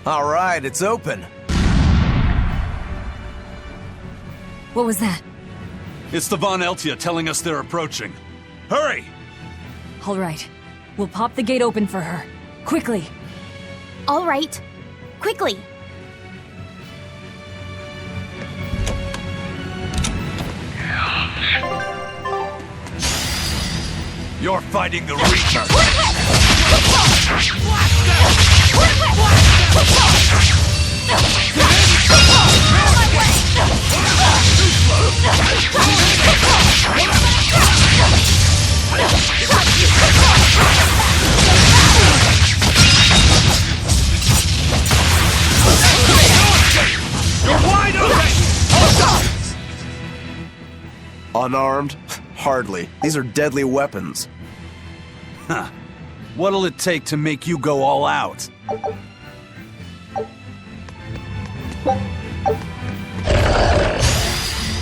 All right, it's open. What was that? It's the Von Eltia telling us they're approaching. Hurry! All right. We'll pop the gate open for her. Quickly! All right. Quickly! You're fighting the Reaper! You're wide open! Unarmed? Hardly. These are deadly weapons. Huh. What'll it take to make you go all out?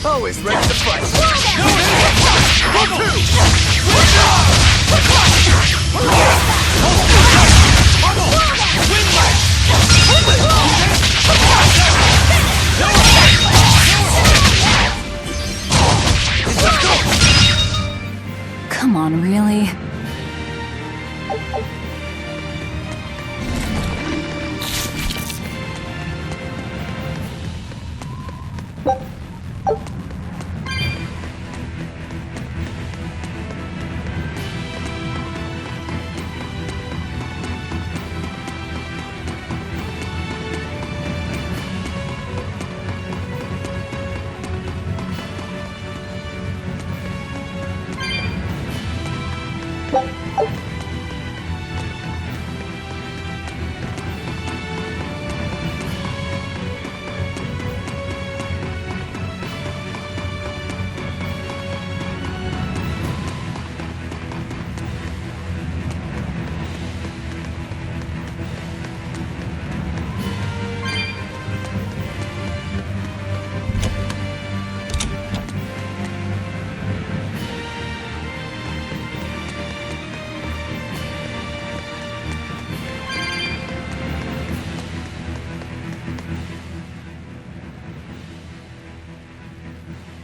Always ready to fight. Come on, really?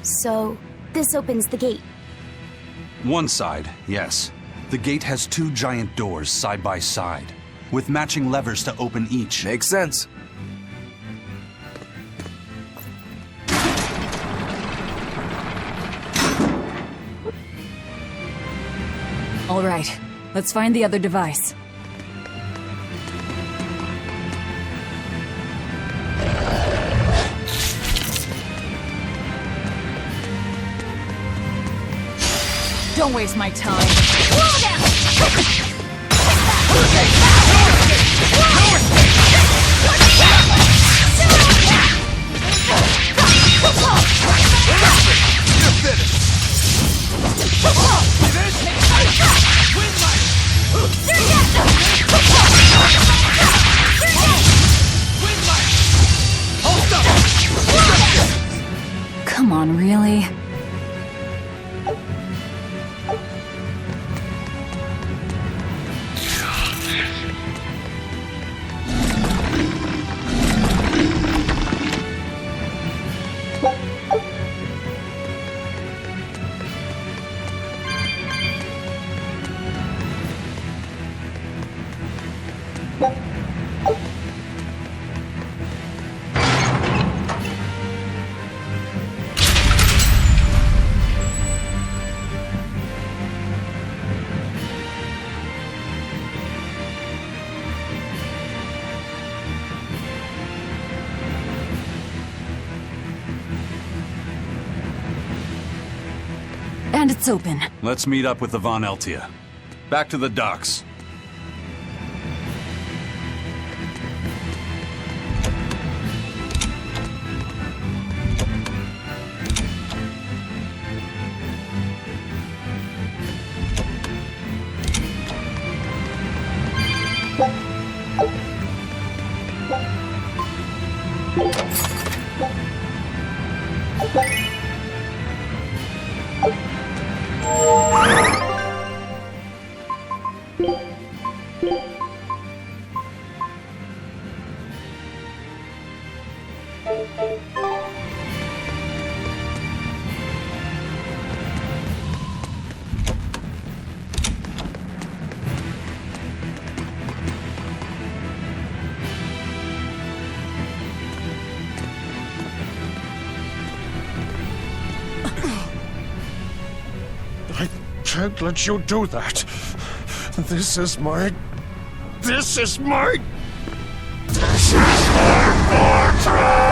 So, this opens the gate. One side, yes. The gate has two giant doors side by side, with matching levers to open each. Makes sense. All right. Let's find the other device. Don't waste my time. Come on, really? And it's open. Let's meet up with the Von Eltia. Back to the docks. I can't let you do that. This is my fortress!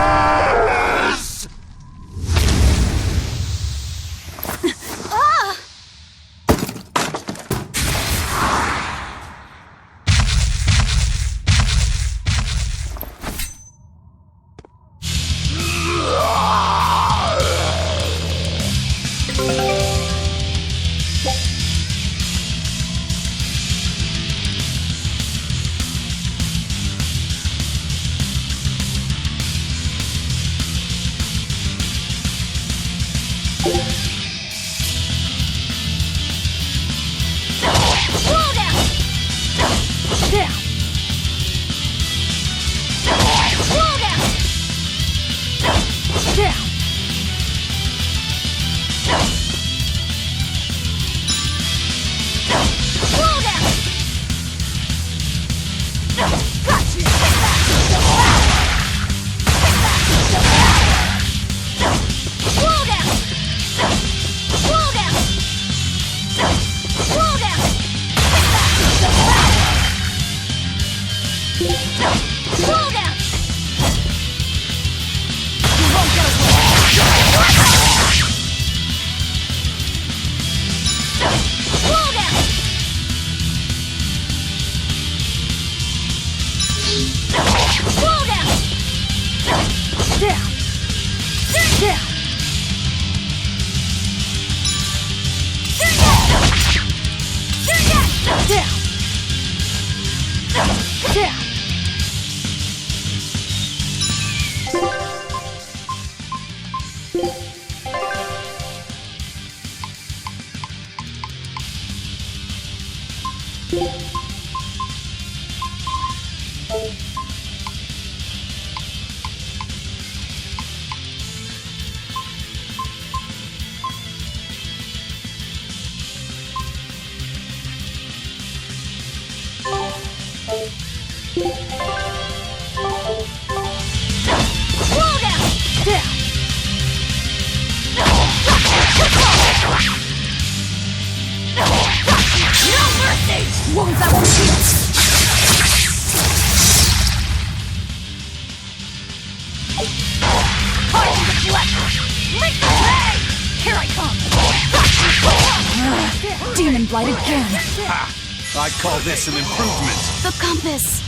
Demon blight again. Ha! I call this an improvement. The compass.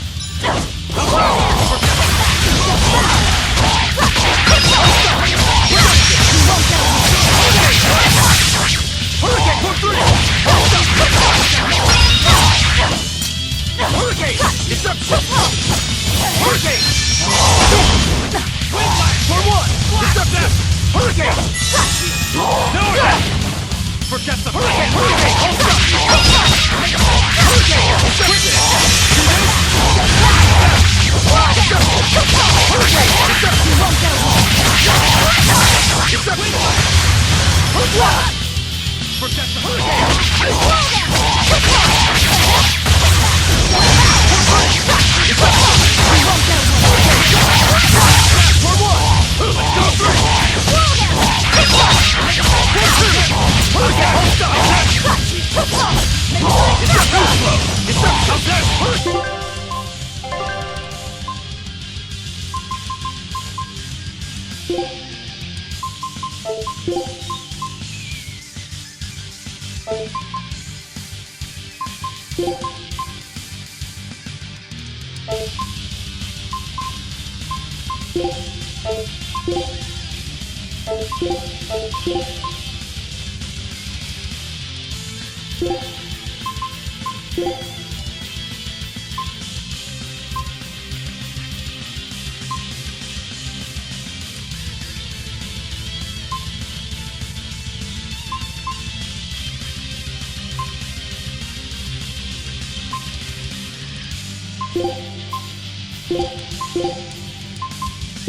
Forget the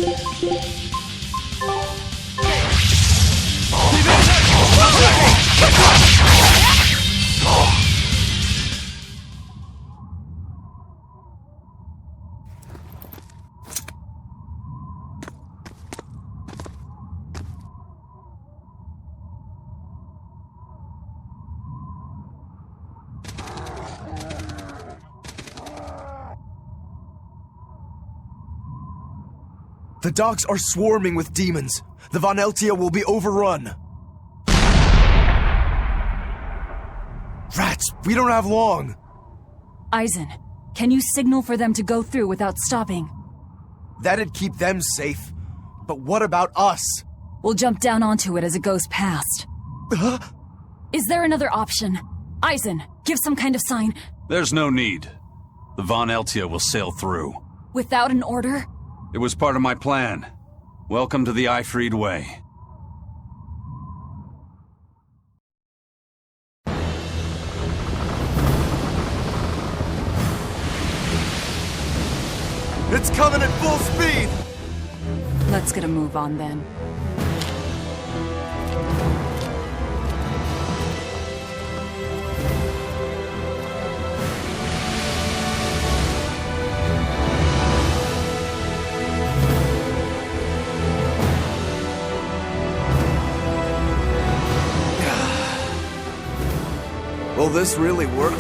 You The docks are swarming with demons. The Von Eltia will be overrun. Rats, we don't have long. Eisen, can you signal for them to go through without stopping? That'd keep them safe. But what about us? We'll jump down onto it as it goes past. Is there another option? Eisen, give some kind of sign. There's no need. The Von Eltia will sail through. Without an order? It was part of my plan. Welcome to the Ifried Way. It's coming at full speed! Let's get a move on then. Will this really work?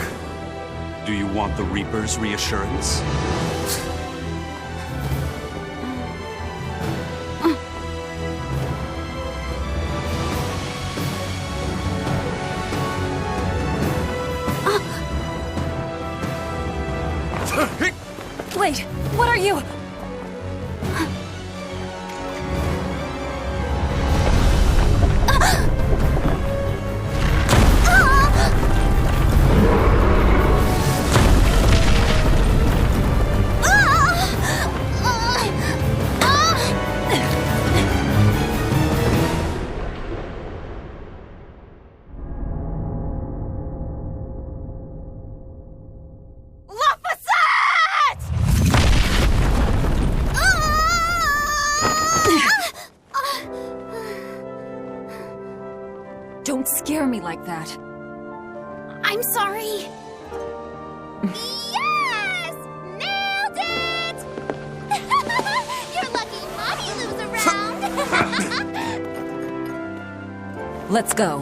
Do you want the Reaper's reassurance? Wait, what are you? Don't scare me like that. I'm sorry. Yes! Nailed it! You're lucky Mommy lives around. Let's go.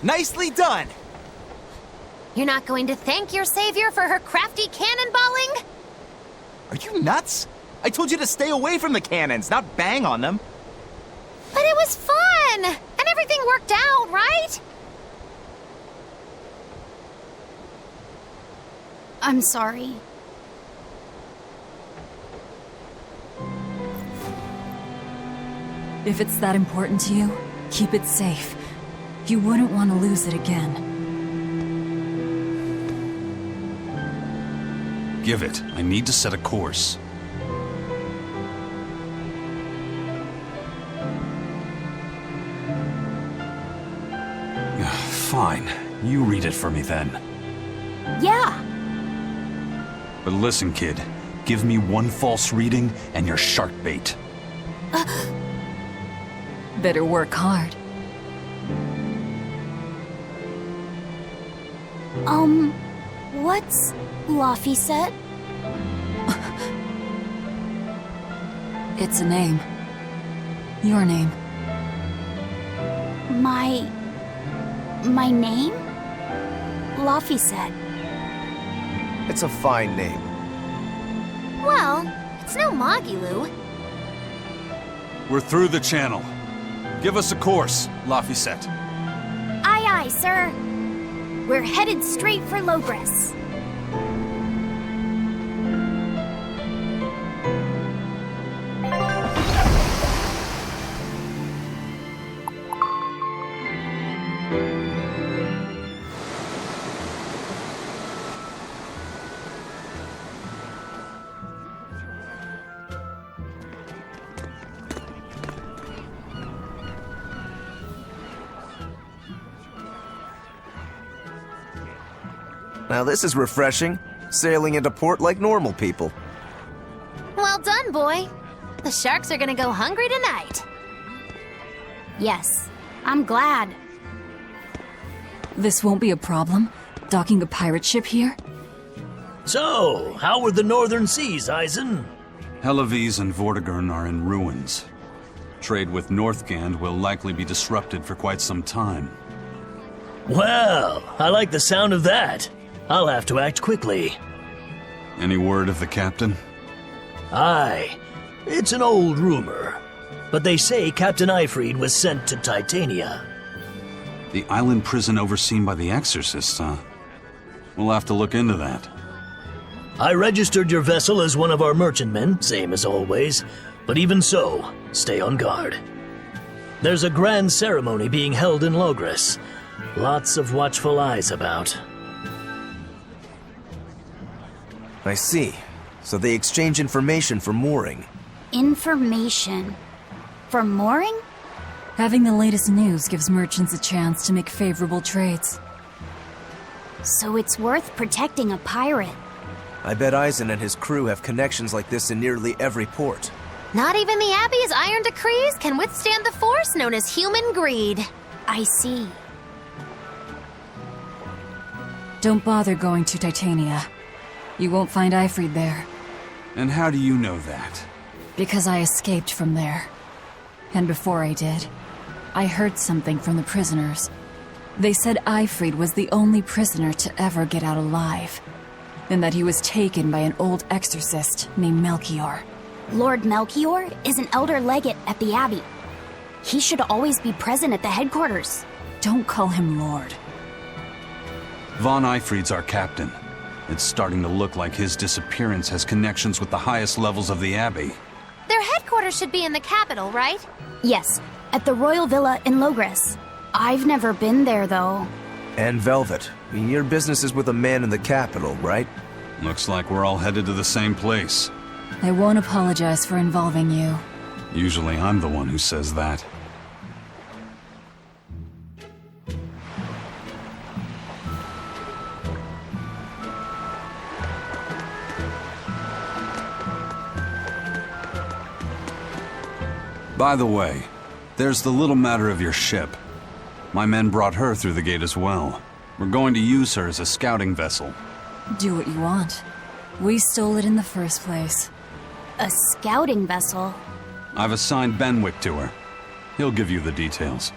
Nicely done! You're not going to thank your savior for her crafty cannonballing? Are you nuts? I told you to stay away from the cannons, not bang on them. But it was fun! And everything worked out, right? I'm sorry. If it's that important to you, keep it safe. You wouldn't want to lose it again. Give it. I need to set a course. Fine. You read it for me then. Yeah. But listen, kid. Give me one false reading and you're shark bait. Better work hard. What's Laphicet? It's a name. Your name. My name? Laffy said. It's a fine name. Well, it's no Magilu. We're through the channel. Give us a course, Laffy. Aye, aye, sir. We're headed straight for Logres. Now this is refreshing. Sailing into port like normal people. Well done, boy. The sharks are gonna go hungry tonight. Yes, I'm glad. This won't be a problem? Docking a pirate ship here? So, how were the northern seas, Eisen? Helavis and Vortigern are in ruins. Trade with Northgand will likely be disrupted for quite some time. Well, I like the sound of that. I'll have to act quickly. Any word of the captain? Aye. It's an old rumor. But they say Captain Ifrid was sent to Titania. The island prison overseen by the exorcists, huh? We'll have to look into that. I registered your vessel as one of our merchantmen, same as always. But even so, stay on guard. There's a grand ceremony being held in Logres. Lots of watchful eyes about. I see. So they exchange information for mooring. Information. For mooring? Having the latest news gives merchants a chance to make favorable trades. So it's worth protecting a pirate. I bet Eisen and his crew have connections like this in nearly every port. Not even the Abbey's iron decrees can withstand the force known as human greed. I see. Don't bother going to Titania. You won't find Ifrid there. And how do you know that? Because I escaped from there. And before I did, I heard something from the prisoners. They said Ifrid was the only prisoner to ever get out alive, and that he was taken by an old exorcist named Melchior. Lord Melchior is an elder legate at the Abbey. He should always be present at the headquarters. Don't call him Lord. Von Ifrid's our captain. It's starting to look like his disappearance has connections with the highest levels of the Abbey. Their headquarters should be in the capital, right? Yes, at the Royal Villa in Logres. I've never been there, though. And Velvet, your business is with a man in the capital, right? Looks like we're all headed to the same place. I won't apologize for involving you. Usually I'm the one who says that. By the way, there's the little matter of your ship. My men brought her through the gate as well. We're going to use her as a scouting vessel. Do what you want. We stole it in the first place. A scouting vessel? I've assigned Benwick to her. He'll give you the details.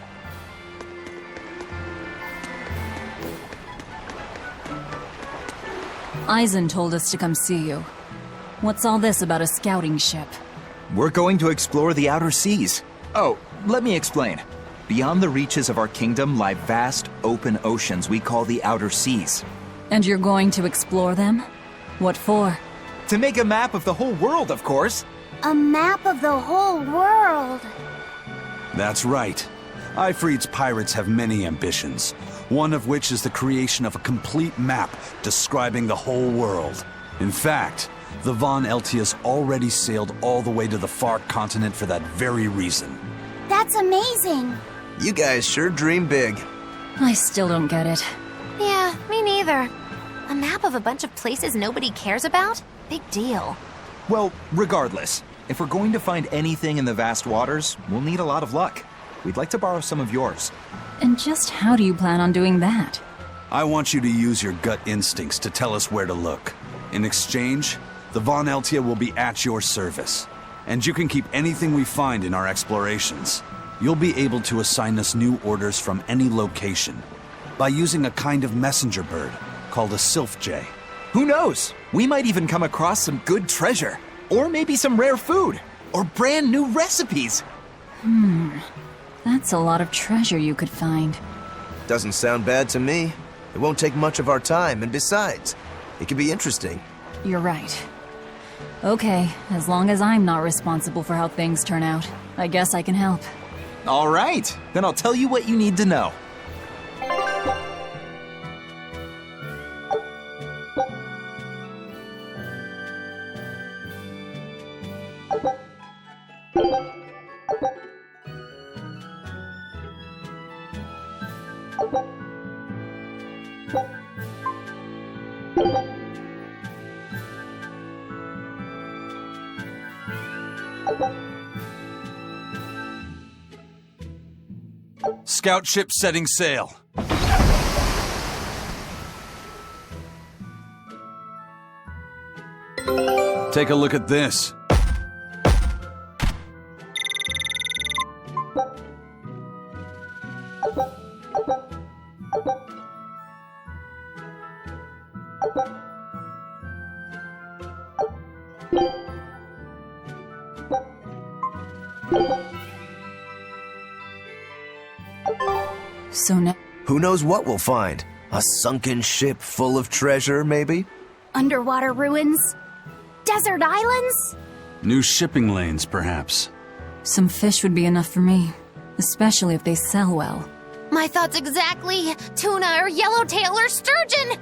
Eisen told us to come see you. What's all this about a scouting ship? We're going to explore the outer seas. Oh, let me explain. Beyond the reaches of our kingdom lie vast, open oceans we call the outer seas. And you're going to explore them? What for? To make a map of the whole world, of course. A map of the whole world. That's right. Ifrid's pirates have many ambitions, one of which is the creation of a complete map describing the whole world. In fact, the Von Eltias already sailed all the way to the far continent for that very reason. That's amazing. You guys sure dream big. I still don't get it. Yeah, me neither. A map of a bunch of places nobody cares about? Big deal. Well, regardless, if we're going to find anything in the vast waters, we'll need a lot of luck. We'd like to borrow some of yours. And just how do you plan on doing that? I want you to use your gut instincts to tell us where to look. In exchange, the Von Eltia will be at your service. And you can keep anything we find in our explorations. You'll be able to assign us new orders from any location by using a kind of messenger bird called a sylph jay. Who knows? We might even come across some good treasure. Or maybe some rare food. Or brand new recipes. That's a lot of treasure you could find. Doesn't sound bad to me. It won't take much of our time, and besides, it could be interesting. You're right. Okay, as long as I'm not responsible for how things turn out, I guess I can help. All right, then I'll tell you what you need to know. Scout ship setting sail. Take a look at this. So now... Who knows what we'll find? A sunken ship full of treasure, maybe? Underwater ruins? Desert islands? New shipping lanes, perhaps. Some fish would be enough for me, especially if they sell well. My thoughts exactly. Tuna or yellowtail or sturgeon.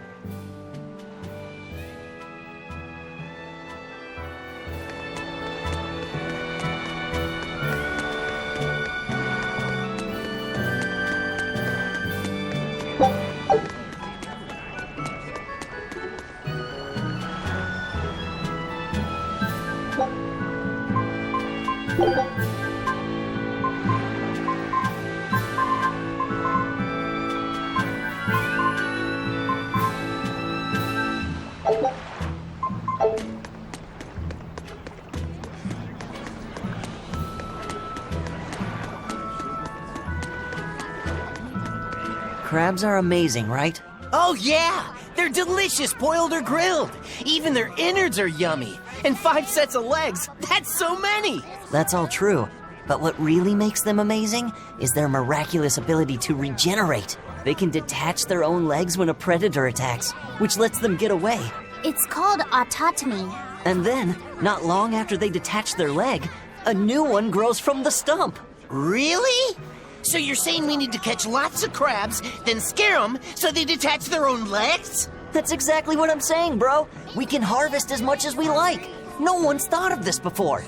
Crabs are amazing, right? Oh yeah! They're delicious boiled or grilled. Even their innards are yummy. And 5 sets of legs, that's so many! That's all true. But what really makes them amazing is their miraculous ability to regenerate. They can detach their own legs when a predator attacks, which lets them get away. It's called autotomy. And then, not long after they detach their leg, a new one grows from the stump. Really? So you're saying we need to catch lots of crabs, then scare them so they detach their own legs? That's exactly what I'm saying, bro. We can harvest as much as we like. No one's thought of this before.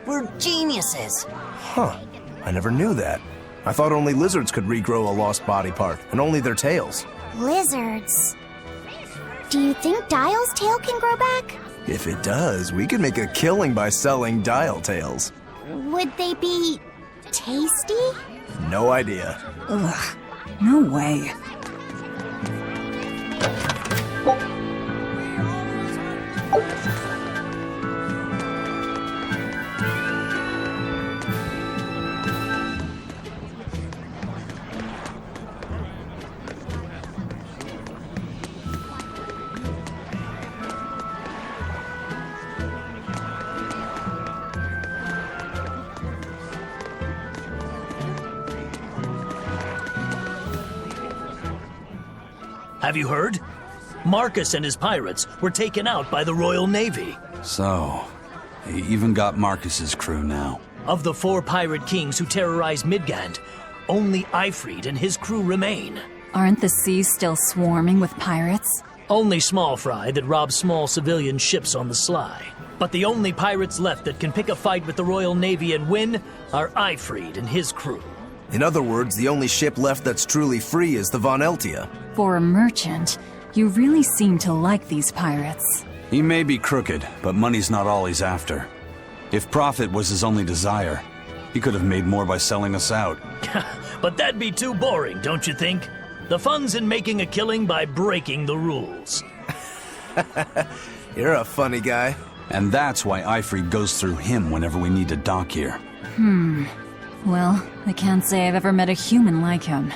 We're geniuses. Huh. I never knew that. I thought only lizards could regrow a lost body part, and only their tails. Lizards. Do you think Dial's tail can grow back? If it does, we could make a killing by selling dial tails. Would they be tasty? No idea. Ugh, no way. Have you heard? Marcus and his pirates were taken out by the Royal Navy. So, he even got Marcus's crew now. Of the 4 pirate kings who terrorized Midgand, only Ifrid and his crew remain. Aren't the seas still swarming with pirates? Only small fry that rob small civilian ships on the sly. But the only pirates left that can pick a fight with the Royal Navy and win are Ifrid and his crew. In other words, the only ship left that's truly free is the Von Eltia. For a merchant, you really seem to like these pirates. He may be crooked, but money's not all he's after. If profit was his only desire, he could have made more by selling us out. But that'd be too boring, don't you think? The fun's in making a killing by breaking the rules. You're a funny guy. And that's why Ifrid goes through him whenever we need to dock here. Well, I can't say I've ever met a human like him.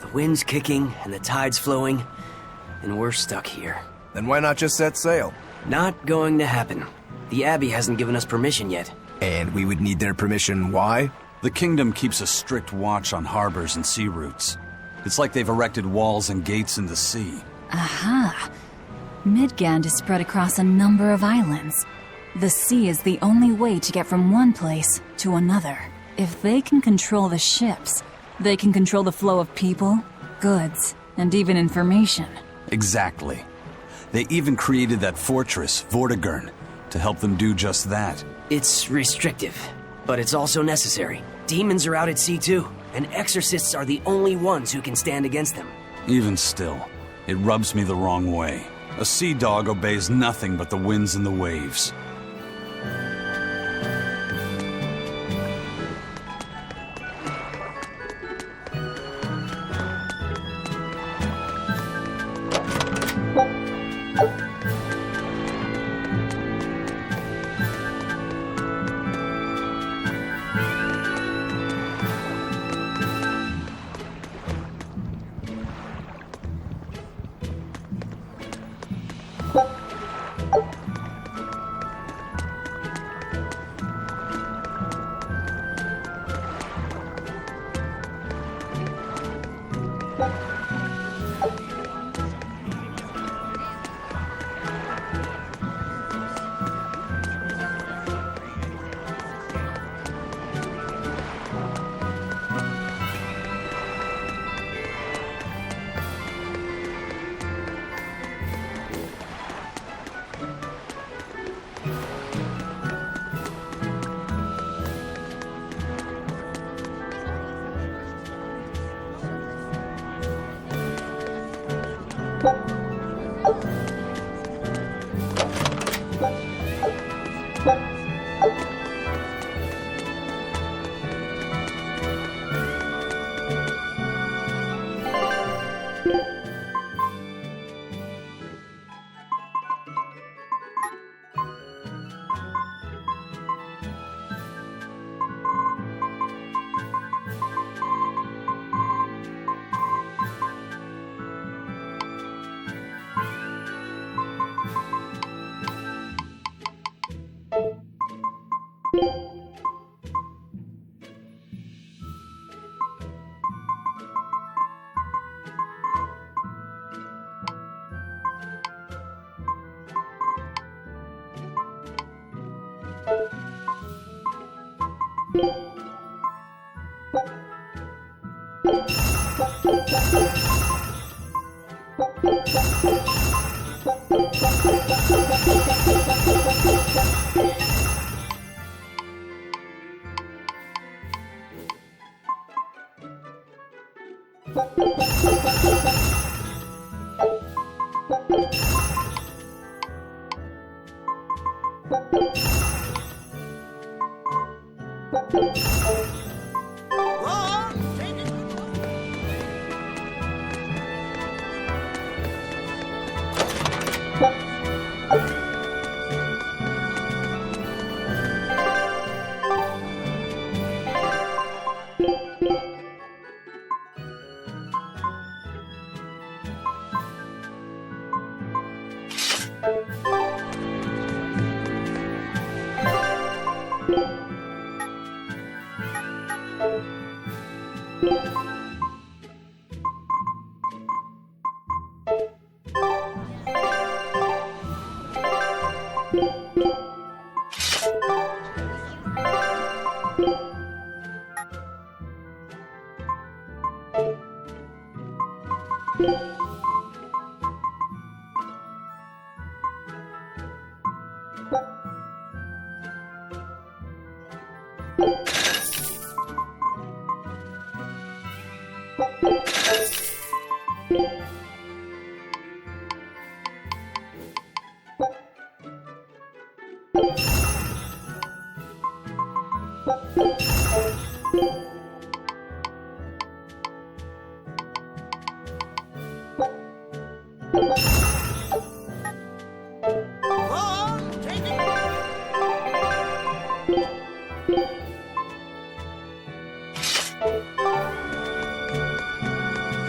The wind's kicking and the tide's flowing, and we're stuck here. Then why not just set sail? Not going to happen. The Abbey hasn't given us permission yet. And we would need their permission, why? The kingdom keeps a strict watch on harbors and sea routes. It's like they've erected walls and gates in the sea. Aha! Midgand is spread across a number of islands. The sea is the only way to get from one place to another. If they can control the ships, they can control the flow of people, goods, and even information. Exactly. They even created that fortress, Vortigern, to help them do just that. It's restrictive, but it's also necessary. Demons are out at sea too, and exorcists are the only ones who can stand against them. Even still, it rubs me the wrong way. A sea dog obeys nothing but the winds and the waves.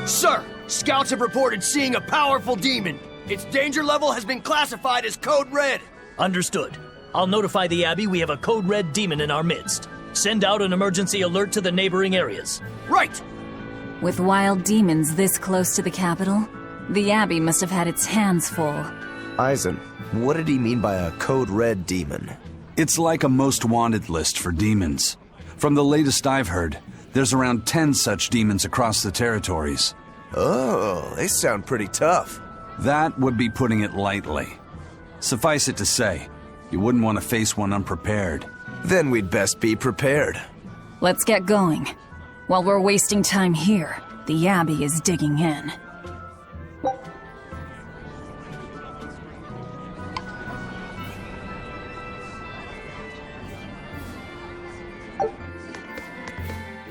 Sir, scouts have reported seeing a powerful demon. Its danger level has been classified as Code Red. Understood. I'll notify the Abbey we have a Code Red demon in our midst. Send out an emergency alert to the neighboring areas. Right! With wild demons this close to the capital, the Abbey must have had its hands full. Eisen, what did he mean by a Code Red demon? It's like a most wanted list for demons. From the latest I've heard, there's around 10 such demons across the territories. Oh, they sound pretty tough. That would be putting it lightly. Suffice it to say, you wouldn't want to face one unprepared. Then we'd best be prepared. Let's get going. While we're wasting time here, the Abbey is digging in.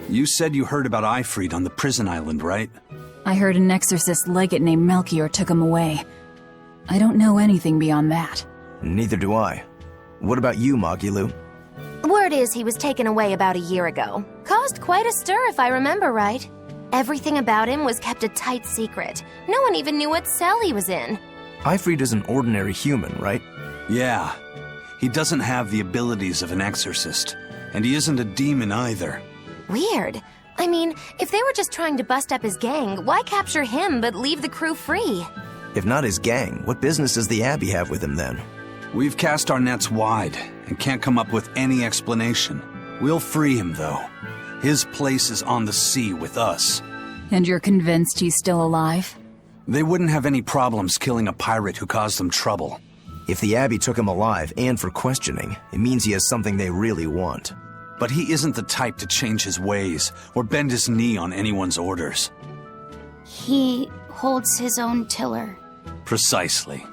You said you heard about Ifrit on the prison island, right? I heard an exorcist legate named Melchior took him away. I don't know anything beyond that. Neither do I. What about you, Magulu? Word is he was taken away about a year ago. Caused quite a stir, if I remember right. Everything about him was kept a tight secret. No one even knew what cell he was in. Ifrit is an ordinary human, right? Yeah. He doesn't have the abilities of an exorcist, and he isn't a demon either. Weird. I mean, if they were just trying to bust up his gang, why capture him but leave the crew free? If not his gang, what business does the Abbey have with him then? We've cast our nets wide and can't come up with any explanation. We'll free him, though. His place is on the sea with us. And you're convinced he's still alive? They wouldn't have any problems killing a pirate who caused them trouble. If the Abbey took him alive and for questioning, it means he has something they really want. But he isn't the type to change his ways or bend his knee on anyone's orders. He holds his own tiller. Precisely.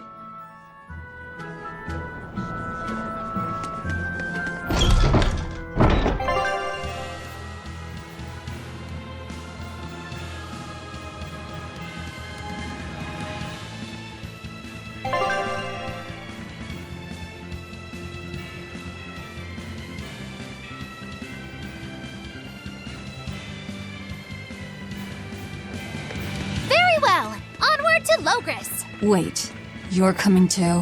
Very well. Onward to Logris. Wait, you're coming too?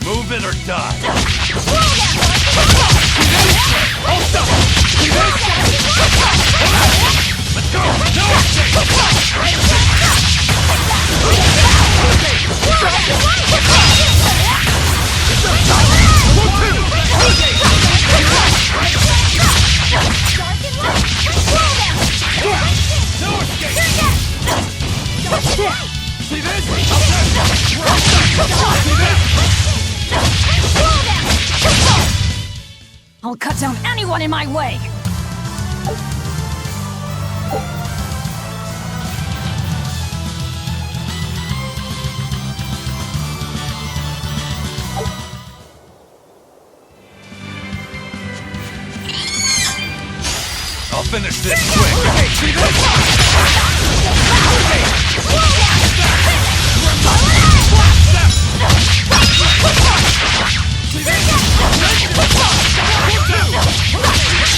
Move it or die. Let's go! See this? I'll cut down anyone in my way! I'll finish this quick. See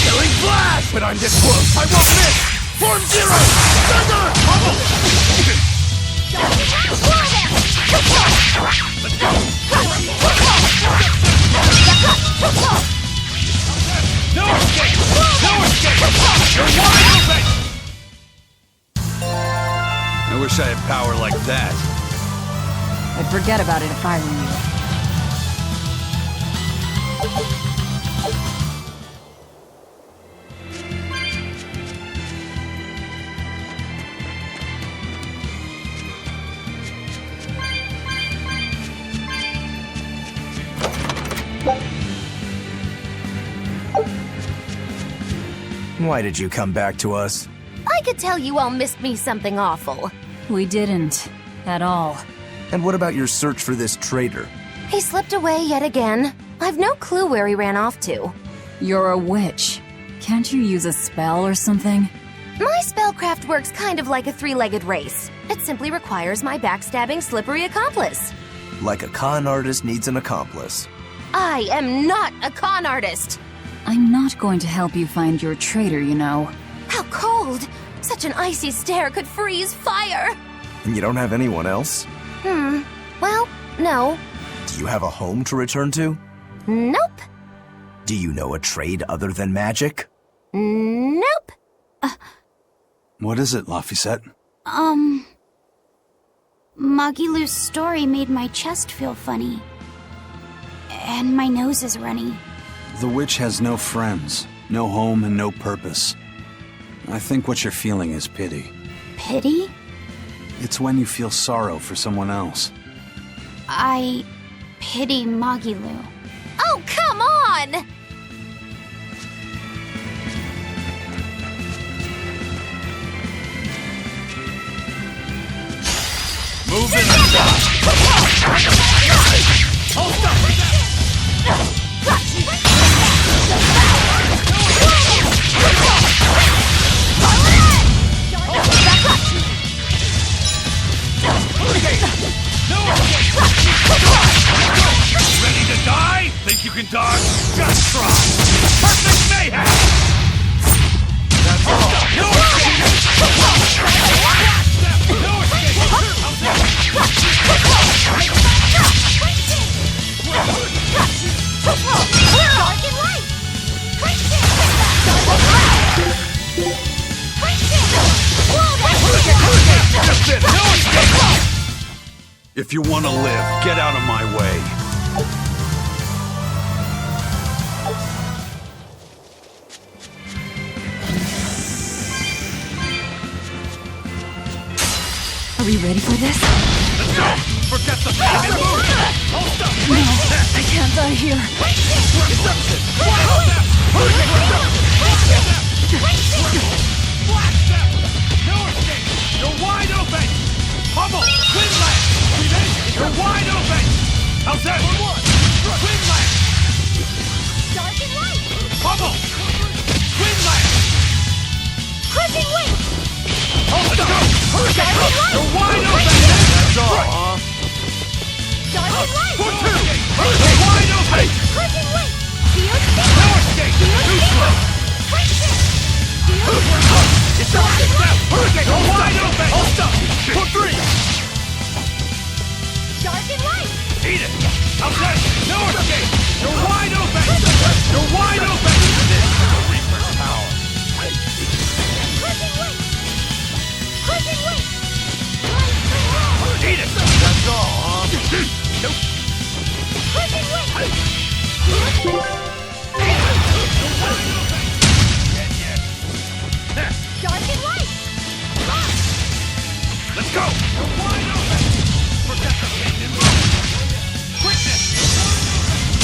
Killing flash! But I'm this close, I won't miss! Form zero! Thunder! Let's go! No escape! No escape! You're wide open! I wish I had power like that. I'd forget about it if I were you. Why did you come back to us? I could tell you all missed me something awful. We didn't. At all. And what about your search for this traitor? He slipped away yet again. I've no clue where he ran off to. You're a witch. Can't you use a spell or something? My spellcraft works kind of like a three-legged race. It simply requires my backstabbing, slippery accomplice. Like a con artist needs an accomplice. I am not a con artist! I'm not going to help you find your traitor, you know. How cold! Such an icy stare could freeze fire! And you don't have anyone else? Well, no. Do you have a home to return to? Nope. Do you know a trade other than magic? Nope. What is it, Laphicet? Magilou's story made my chest feel funny. And my nose is runny. The witch has no friends, no home, and no purpose. I think what you're feeling is pity. Pity? It's when you feel sorrow for someone else. I pity Magilou. Oh, come on! Move in and stop! Hold up! Ready to die? Think you can dodge? Just try! Perfect mayhem! That's all! No escape! No escape! If you want to live, get out of my way. Are we ready for this? Let's go! Forget the pain and move! Hold up! No, I can't die here. Deception! Black step! No escape! You're wide open! Pummel! Twin leg! You're wide open! How's that? Twin leg! Dark and light! Pummel! Twin leg! Crushing wing! Let's go! Dark and light! You're wide open! That's all, huh? Dark and light! For two! You're wide open! Crushing wing! Field No escape! Too slow! It's a step! You're wide open! Hold up! For three! Dark and light! Eat it! Outside! No escape! You're wide open! You're wide open! This is the Reaper's power. Crushing wing! Crushing wing! Eat it! That's all, huh? Nope. Crushing wing! Dark and light! Let's go! You're wide open! Forget the pain and move! Quickness!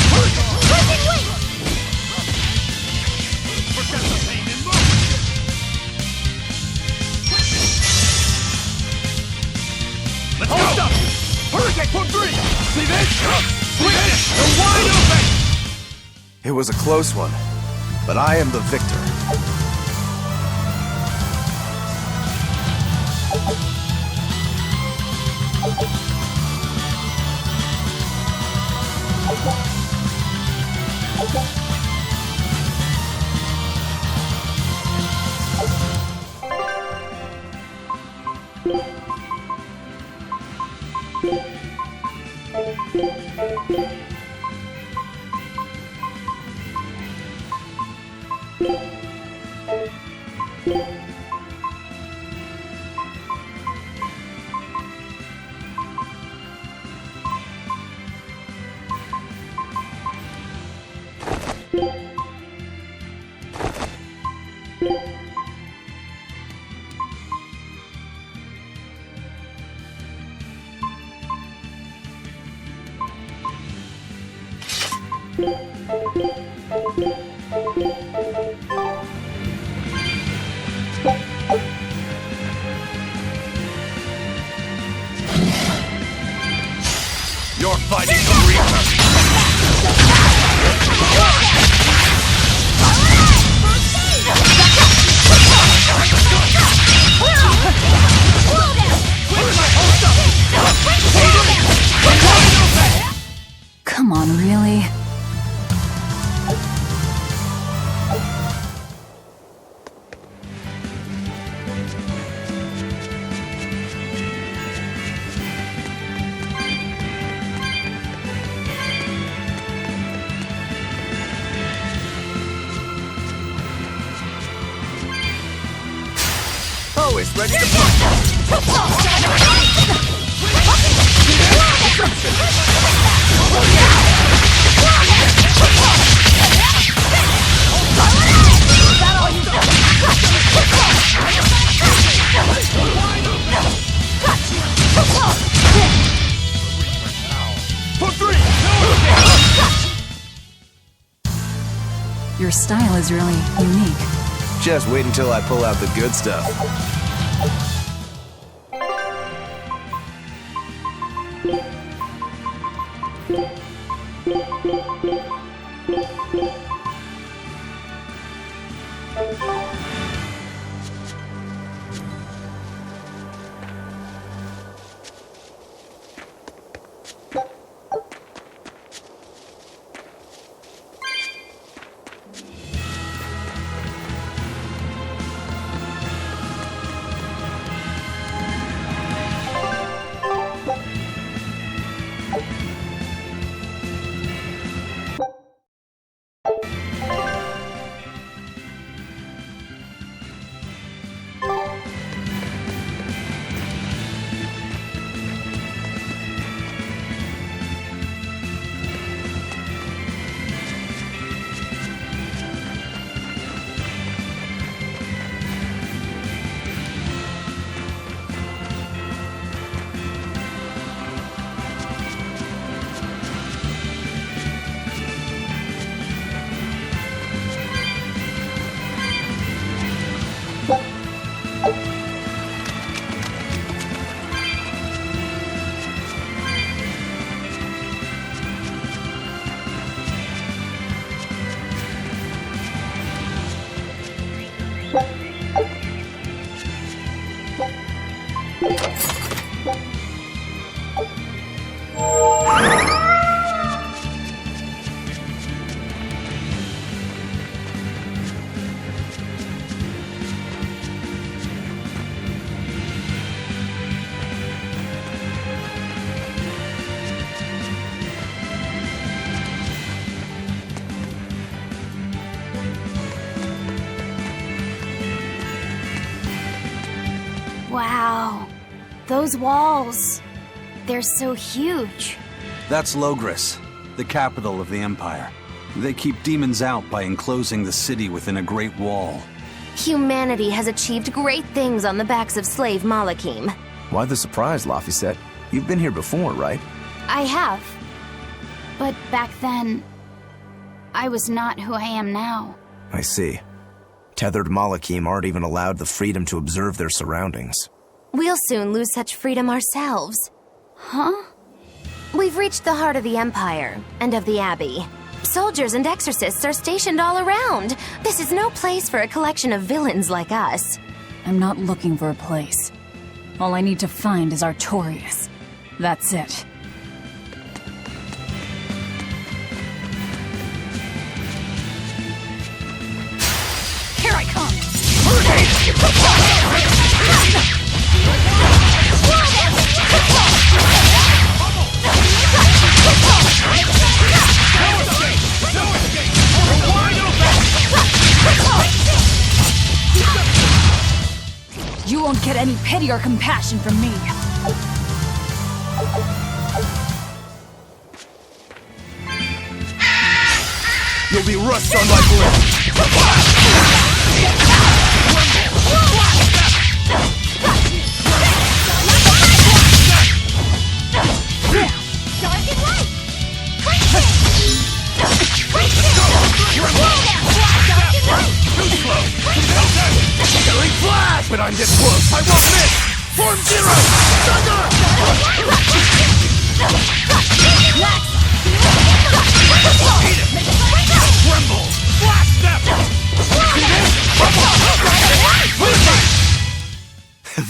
Crushing wing! Forget the pain and move! Let's go! Hold up! Hurricane for three! See this? Quickness! You're wide open! It was a close one, but I am the victor. always ready to fight. Your style is really unique. Just wait until I pull out the good stuff. Wow. Those walls. They're so huge. That's Logres, the capital of the Empire. They keep demons out by enclosing the city within a great wall. Humanity has achieved great things on the backs of slave Malachim. Why the surprise, Laphicet? You've been here before, right? I have. But back then, I was not who I am now. I see. Tethered Malachim aren't even allowed the freedom to observe their surroundings. We'll soon lose such freedom ourselves. Huh? We've reached the heart of the Empire, and of the Abbey. Soldiers and exorcists are stationed all around. This is no place for a collection of villains like us. I'm not looking for a place. All I need to find is Artorius. That's it. Here I come! You won't get any pity or compassion from me. You'll be rust on my blade. But I'm this close. I won't miss. Form Zero. Thunder. Eat it. Tremble. Blast them.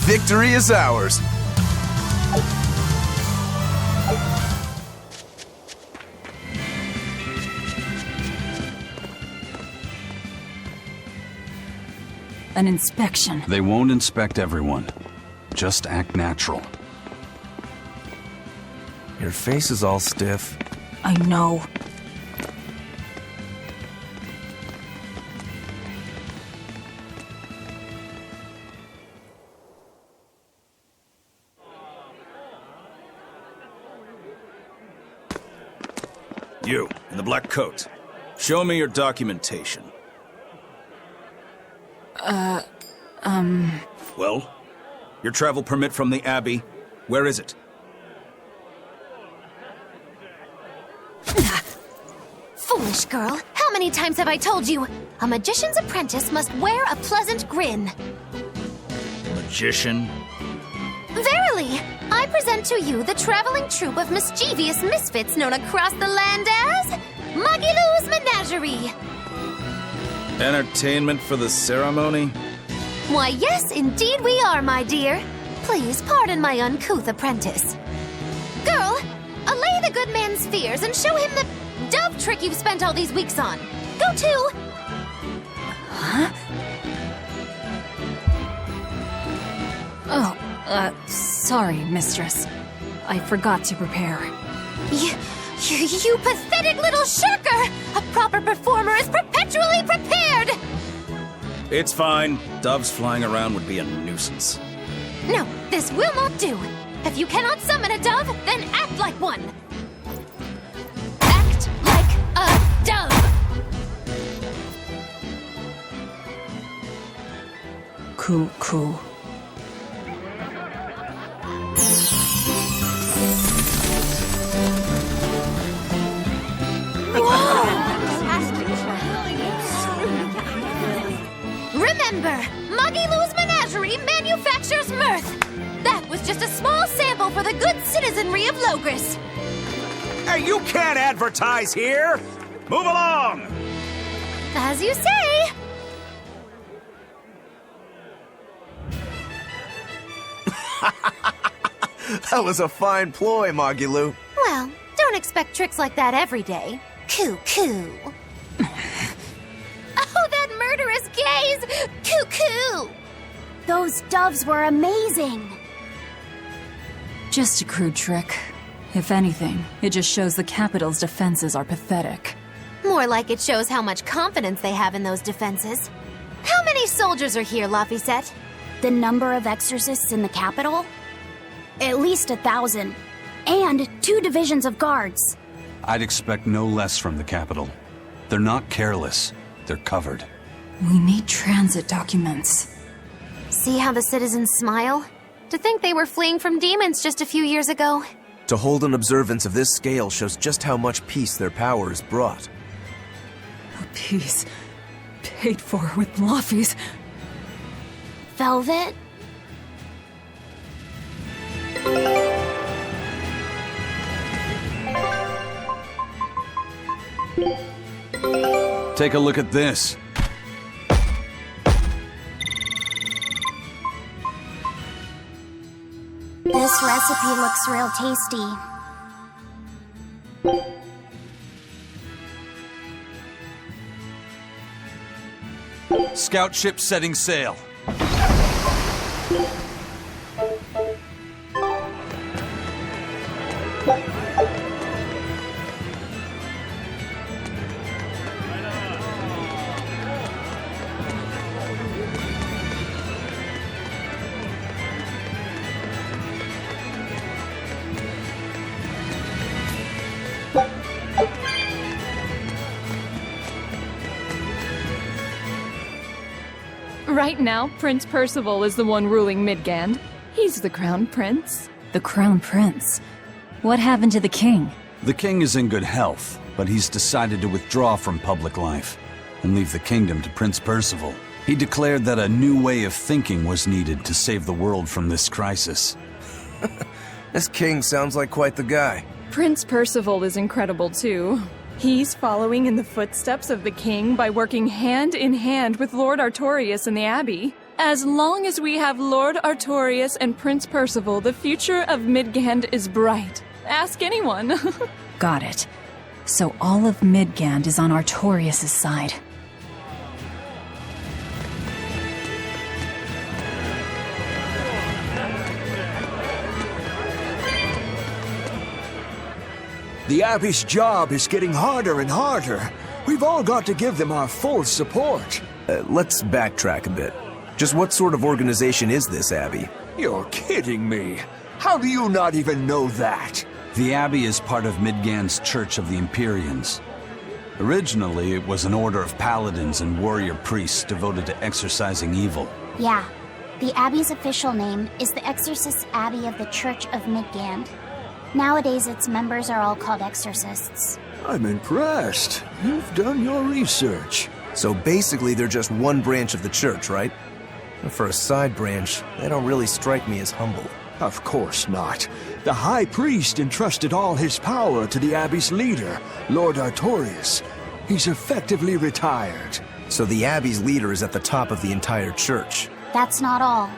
Victory is ours. An inspection. They won't inspect everyone. Just act natural. Your face is all stiff. I know. You, in the black coat. Show me your documentation. Well? Your travel permit from the Abbey, where is it? Foolish girl, how many times have I told you? A magician's apprentice must wear a pleasant grin. Magician? Verily, I present to you the traveling troupe of mischievous misfits known across the land as Magilou's Menagerie. Entertainment for the ceremony? Why, yes, indeed we are, my dear. Please pardon my uncouth apprentice. Girl, allay the good man's fears and show him the dove trick you've spent all these weeks on. Go to... Huh? Oh, sorry, mistress. I forgot to prepare. You pathetic little shirker! A proper performer is perpetually prepared! It's fine. Doves flying around would be a nuisance. No, this will not do. If you cannot summon a dove, then act like one. Act like a dove! Cool. Remember, Magilou's Menagerie manufactures mirth. That was just a small sample for the good citizenry of Logris. Hey, you can't advertise here! Move along! As you say. That was a fine ploy, Magilou. Well, don't expect tricks like that every day. Coo. Oh, that murderous gaze! Coo. Those doves were amazing. Just a crude trick. If anything, it just shows the capital's defenses are pathetic. More like it shows how much confidence they have in those defenses. How many soldiers are here, Laphicet? The number of exorcists in the capital? At least 1,000. And 2 divisions of guards. I'd expect no less from the capital. They're not careless. They're covered. We need transit documents. See how the citizens smile? To think they were fleeing from demons just a few years ago. To hold an observance of this scale shows just how much peace their powers brought. A peace paid for with Laffy's. Velvet? Take a look at this. This recipe looks real tasty. Scout ship setting sail. Right now, Prince Percival is the one ruling Midgand. He's the Crown Prince. The Crown Prince? What happened to the king? The king is in good health, but he's decided to withdraw from public life and leave the kingdom to Prince Percival. He declared that a new way of thinking was needed to save the world from this crisis. This king sounds like quite the guy. Prince Percival is incredible, too. He's following in the footsteps of the king by working hand in hand with Lord Artorius in the Abbey. As long as we have Lord Artorius and Prince Percival, the future of Midgand is bright. Ask anyone. Got it. So all of Midgand is on Artorius' side. The Abbey's job is getting harder and harder. We've all got to give them our full support. Let's backtrack a bit. Just what sort of organization is this Abbey? You're kidding me. How do you not even know that? The Abbey is part of Midgand's Church of the Empyreans. Originally, it was an order of paladins and warrior priests devoted to exorcising evil. Yeah. The Abbey's official name is the Exorcist Abbey of the Church of Midgand. Nowadays, its members are all called exorcists. I'm impressed. You've done your research. So basically, they're just one branch of the church, right? For a side branch, they don't really strike me as humble. Of course not. The High Priest entrusted all his power to the Abbey's leader, Lord Artorius. He's effectively retired. So the Abbey's leader is at the top of the entire church. That's not all.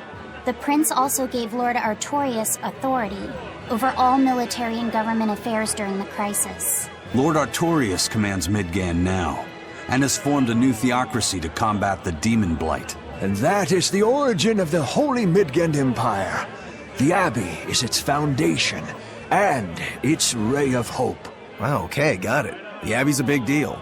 The prince also gave Lord Artorius authority over all military and government affairs during the crisis. Lord Artorius commands Midgand now, and has formed a new theocracy to combat the demon blight. And that is the origin of the Holy Midgand Empire. The Abbey is its foundation, and its ray of hope. Wow, okay, got it. The Abbey's a big deal.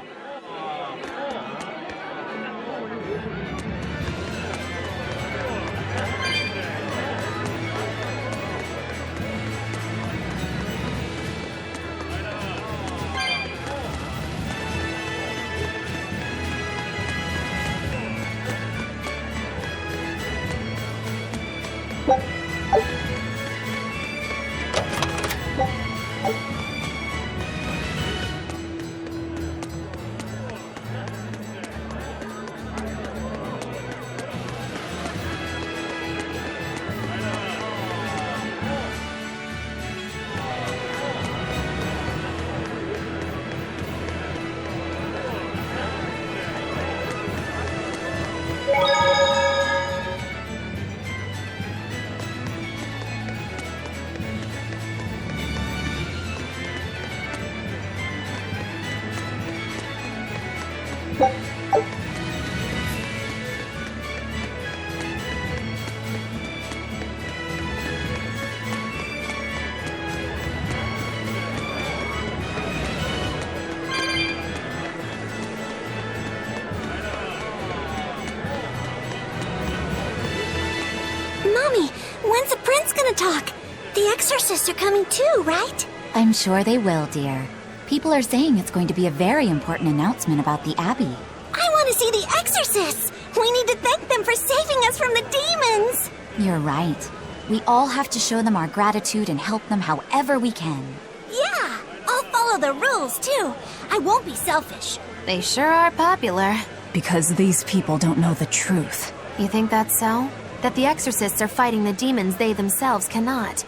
Mommy, when's the prince gonna talk? The exorcists are coming too, right? I'm sure they will, dear. People are saying it's going to be a very important announcement about the Abbey. I want to see the exorcists! We need to thank them for saving us from the demons! You're right. We all have to show them our gratitude and help them however we can. Yeah! I'll follow the rules, too. I won't be selfish. They sure are popular. Because these people don't know the truth. You think that's so? That the exorcists are fighting the demons they themselves cannot.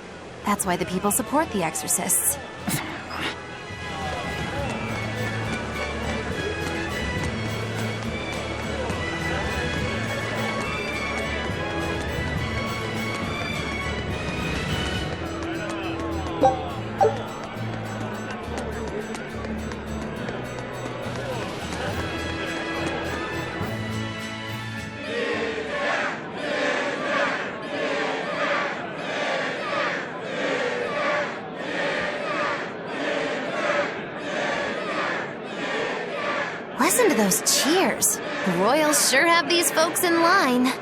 That's why the people support the exorcists. Listen to those cheers. The royals sure have these folks in line.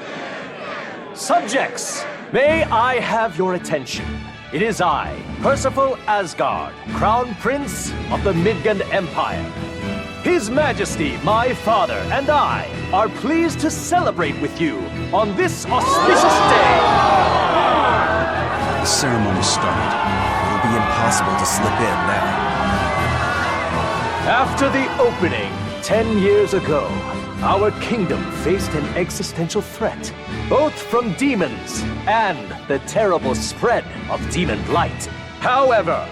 Subjects, may I have your attention? It is I, Percival Asgard, Crown Prince of the Midgand Empire. His Majesty, my father, and I are pleased to celebrate with you on this auspicious day. The ceremony started. It'll be impossible to slip in now. After the opening, 10 years ago, our kingdom faced an existential threat, both from demons and the terrible spread of demon blight. However,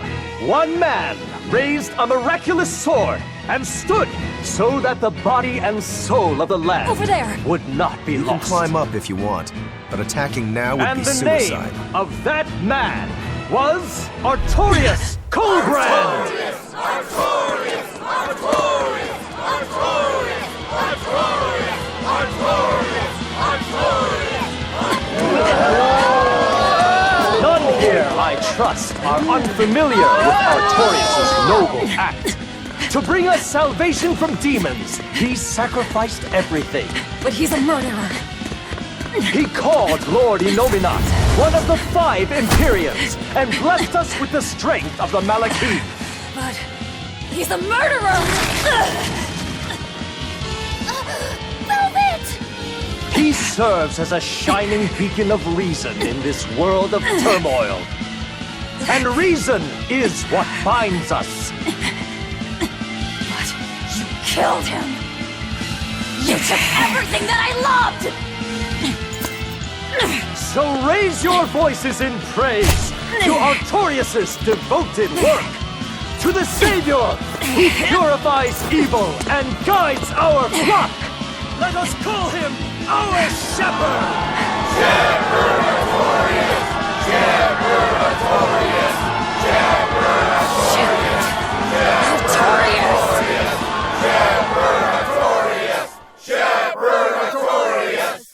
one man raised a miraculous sword and stood so that the body and soul of the land Over there. would not be You lost. can climb up if you want, but attacking now would And be the suicide. name of that man was Artorius Collbrande! None here, I trust, are unfamiliar with Artorius' noble act. To bring us salvation from demons, he sacrificed everything. But he's a murderer. He called Lord Inominat one of the 5 Imperiums, and blessed us with the strength of the Malachim. But he's a murderer! Velvet! He serves as a shining beacon of reason in this world of turmoil. And reason is what binds us. But you killed him! You took everything that I loved! So raise your voices in praise to Artorius' devoted work, to the Savior who purifies evil and guides our flock. Let us call him our Shepherd! Shepherd Artorius! Shepherd Artorius! Shepherd Artorius! Artorius! Shepherd Artorius! Shepherd Artorius!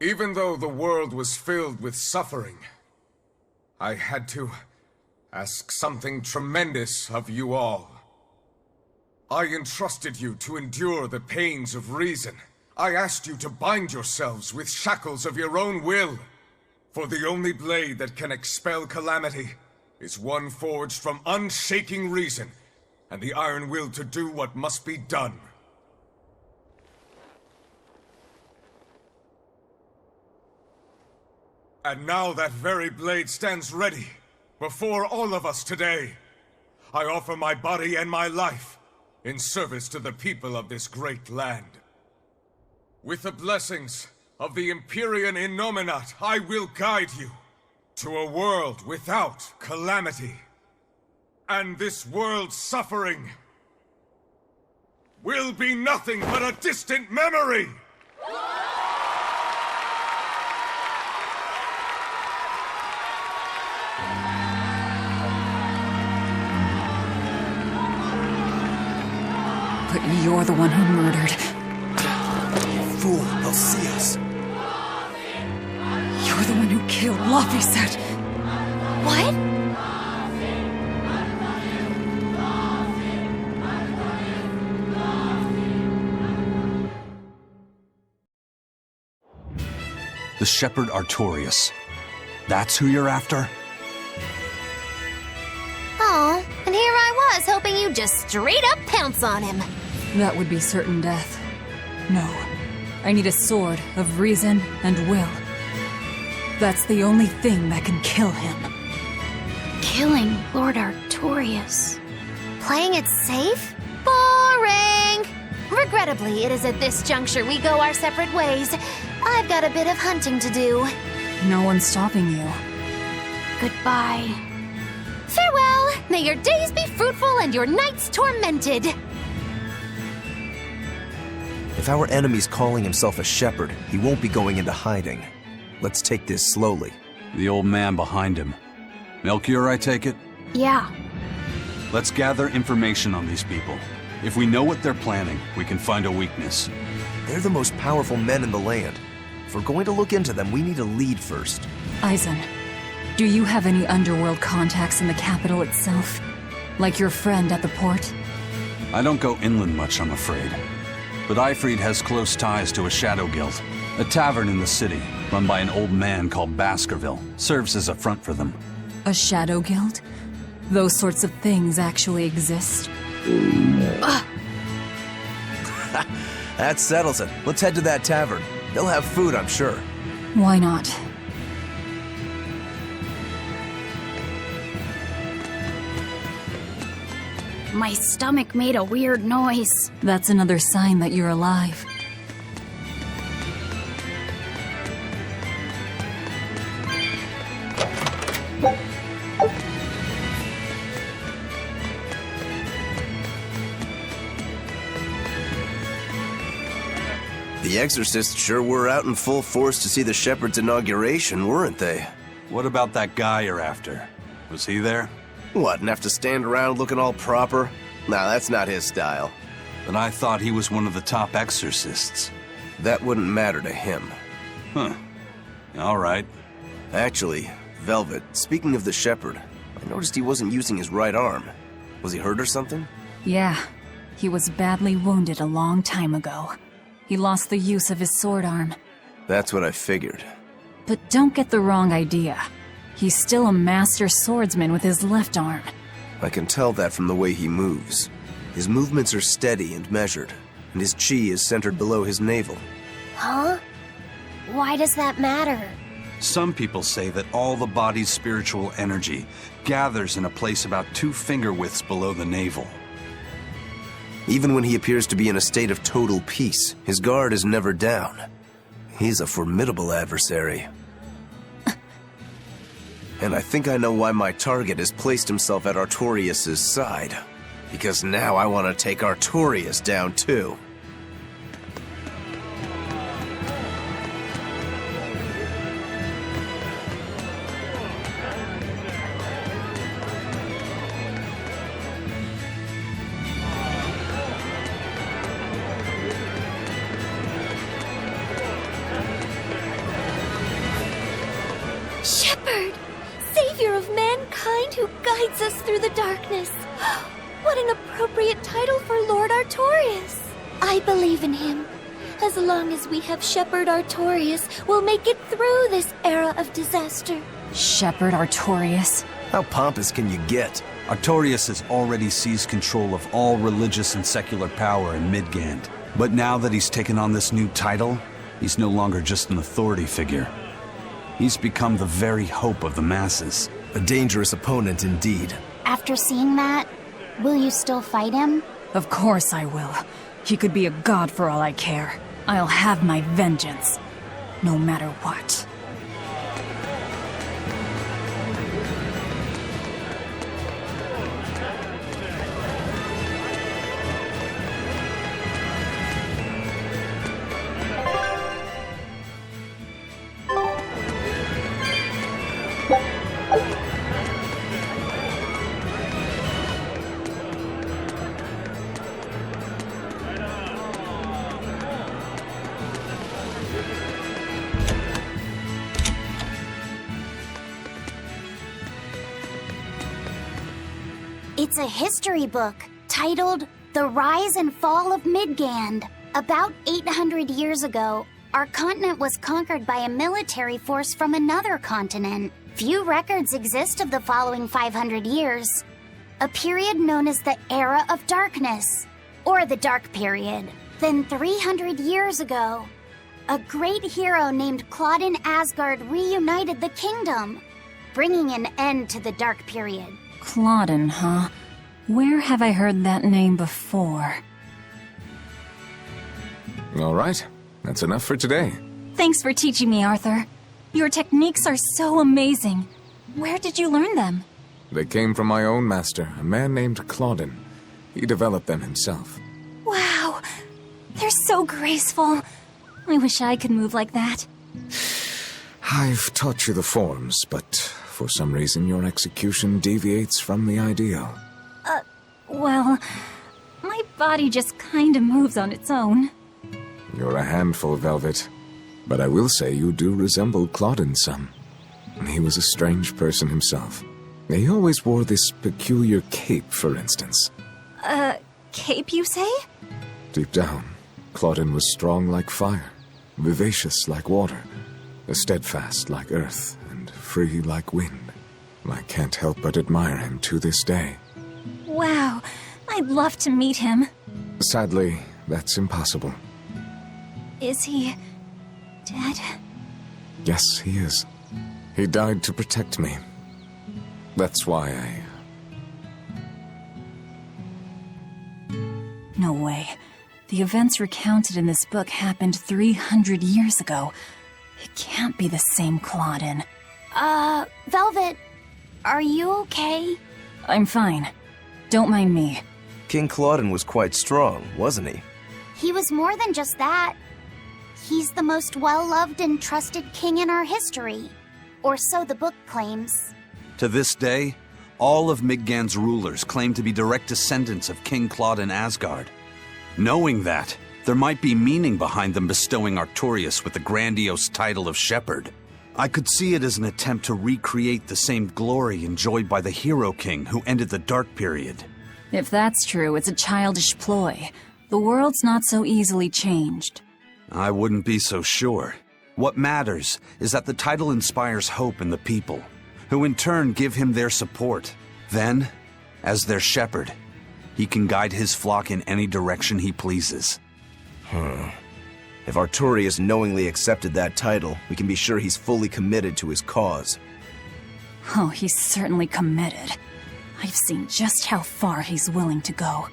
Even though the world was filled with suffering, I had to ask something tremendous of you all. I entrusted you to endure the pains of reason. I asked you to bind yourselves with shackles of your own will. For the only blade that can expel calamity is one forged from unshaking reason and the iron will to do what must be done. And now that very blade stands ready before all of us today. I offer my body and my life in service to the people of this great land. With the blessings of the Empyrean Innominate, I will guide you to a world without calamity. And this world's suffering will be nothing but a distant memory! But you're the one who murdered. Fool, they'll see us. You're the one who killed Laphicet. What? The Shepherd Artorius. That's who you're after? Oh, and here I was hoping you'd just straight up pounce on him. That would be certain death. No. I need a sword of reason and will. That's the only thing that can kill him. Killing Lord Artorius. Playing it safe? Boring! Regrettably, it is at this juncture we go our separate ways. I've got a bit of hunting to do. No one's stopping you. Goodbye. Farewell! May your days be fruitful and your nights tormented! If our enemy's calling himself a shepherd, he won't be going into hiding. Let's take this slowly. The old man behind him. Melchior, I take it? Yeah. Let's gather information on these people. If we know what they're planning, we can find a weakness. They're the most powerful men in the land. If we're going to look into them, we need a lead first. Eisen, do you have any underworld contacts in the capital itself? Like your friend at the port? I don't go inland much, I'm afraid. But Ifrid has close ties to a shadow guild. A tavern in the city, run by an old man called Baskerville, serves as a front for them. A shadow guild? Those sorts of things actually exist? That settles it. Let's head to that tavern. They'll have food, I'm sure. Why not? My stomach made a weird noise. That's another sign that you're alive. The exorcists sure were out in full force to see the shepherd's inauguration, weren't they? What about that guy you're after? Was he there? What, and have to stand around looking all proper? Nah, that's not his style. But I thought he was one of the top exorcists. That wouldn't matter to him. Huh. All right. Actually, Velvet, speaking of the shepherd, I noticed he wasn't using his right arm. Was he hurt or something? Yeah, he was badly wounded a long time ago. He lost the use of his sword arm. That's what I figured. But don't get the wrong idea. He's still a master swordsman with his left arm. I can tell that from the way he moves. His movements are steady and measured, and his chi is centered below his navel. Huh? Why does that matter? Some people say that all the body's spiritual energy gathers in a place about 2 finger widths below the navel. Even when he appears to be in a state of total peace, his guard is never down. He's a formidable adversary. And I think I know why my target has placed himself at Artorius' side. Because now I want to take Artorius down too. Shepherd! Savior of mankind who guides us through the darkness. What an appropriate title for Lord Artorius. I believe in him. As long as we have Shepherd Artorius, we'll make it through this era of disaster. Shepherd Artorius? How pompous can you get? Artorius has already seized control of all religious and secular power in Midgand. But now that he's taken on this new title, he's no longer just an authority figure. He's become the very hope of the masses. A dangerous opponent indeed. After seeing that, will you still fight him? Of course I will. He could be a god for all I care. I'll have my vengeance. No matter what. It's a history book titled The Rise and Fall of Midgand. About 800 years ago, our continent was conquered by a military force from another continent. Few records exist of the following 500 years. A period known as the Era of Darkness, or the Dark Period. Then 300 years ago, a great hero named Claudin Asgard reunited the kingdom, bringing an end to the Dark Period. Claudin, huh? Where have I heard that name before? All right, that's enough for today. Thanks for teaching me, Arthur. Your techniques are so amazing. Where did you learn them? They came from my own master, a man named Claudin. He developed them himself. Wow, they're so graceful. I wish I could move like that. I've taught you the forms, but for some reason your execution deviates from the ideal. Well, my body just kinda moves on its own. You're a handful, Velvet. But I will say you do resemble Claudin some. He was a strange person himself. He always wore this peculiar cape, for instance. Cape, you say? Deep down, Claudin was strong like fire, vivacious like water, steadfast like earth, and free like wind. I can't help but admire him to this day. Wow, I'd love to meet him. Sadly, that's impossible. Is he dead? Yes, he is. He died to protect me. That's why No way. The events recounted in this book happened 300 years ago. It can't be the same Claudin. Velvet, are you okay? I'm fine. Don't mind me. King Claudin was quite strong, wasn't he? He was more than just that. He's the most well-loved and trusted king in our history. Or so the book claims. To this day, all of Midgand's rulers claim to be direct descendants of King Claudin Asgard. Knowing that, there might be meaning behind them bestowing Artorius with the grandiose title of Shepherd. I could see it as an attempt to recreate the same glory enjoyed by the Hero King who ended the Dark Period. If that's true, it's a childish ploy. The world's not so easily changed. I wouldn't be so sure. What matters is that the title inspires hope in the people, who in turn give him their support. Then, as their shepherd, he can guide his flock in any direction he pleases. If Artorius knowingly accepted that title, we can be sure he's fully committed to his cause. Oh, he's certainly committed. I've seen just how far he's willing to go.